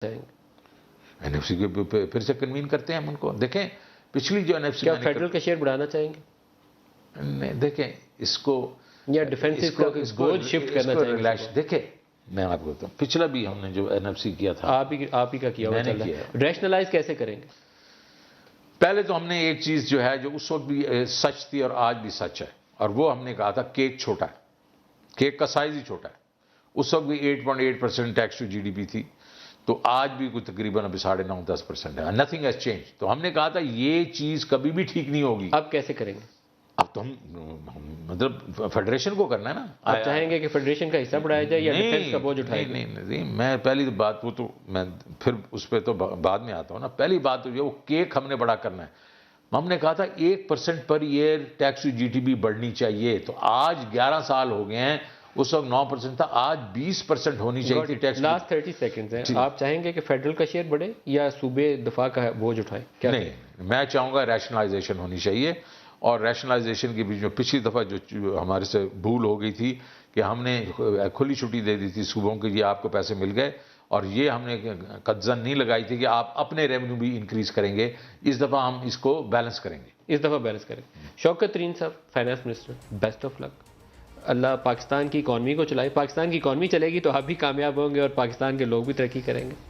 NFC के फिर से कन्वीन करते हैं हम उनको। देखें पिछली जो एनएफसी, क्या फेडरल का शेयर बढ़ाना चाहेंगे? नहीं, देखें इसको या डिफेंसिव को बोझ शिफ्ट करना चाहेंगे? देखें मैं आपको बताऊं, पिछला भी हमने जो एनएफसी किया था आप ही का किया हुआ चल रहा है। रैशनलाइज कैसे करेंगे? पहले तो हमने एक चीज जो है जो उस वक्त भी सच थी और आज भी सच है, और वो हमने कहा था केक छोटा है, केक का साइज ही छोटा है। उस वक्त भी 8.8% टैक्स टू जीडीपी थी, तो आज भी कोई तकरीबन अभी 9.5-10% है। Nothing has change. तो हमने कहा था ये चीज कभी भी ठीक नहीं होगी। अब कैसे करेंगे? अब तो हम मतलब फेडरेशन को करना है ना। आप चाहेंगे कि फेडरेशन का हिस्सा बढ़ाया जाए या डिफेंस का बोझ उठाया जाए? नहीं, मैं पहली तो बात वो तो मैं फिर उस पर तो बाद में आता हूँ ना। पहली बात तो वो केक हमने बड़ा करना है। हमने कहा था 1% per year tax to GDP बढ़नी चाहिए, तो आज 11 साल हो गए हैं। उस वक्त 9% था, आज 20% होनी चाहिए थी टैक्स। लास्ट 30 सेकंड्स हैं। आप चाहेंगे कि फेडरल का शेयर बढ़े या सूबे दफा का बोझ उठाए? क्या नहीं, मैं चाहूंगा रैशनलाइजेशन होनी चाहिए। और रैशनलाइजेशन के बीच में पिछली दफ़ा जो हमारे से भूल हो गई थी कि हमने खुली छुट्टी दे दी थी सूबों के, ये आपको पैसे मिल गए, और ये हमने कदजन नहीं लगाई थी कि आप अपने रेवेन्यू भी इंक्रीज करेंगे। इस दफ़ा हम इसको बैलेंस करेंगे। इस दफ़ा बैलेंस करेंगे। शौकत तरीन साहब, finance minister, best of luck. Allah Pakistan की इकॉनमी को चलाए। पाकिस्तान की इकॉनमी चलेगी तो आप भी कामयाब होंगे और पाकिस्तान के लोग भी तरक्की करेंगे।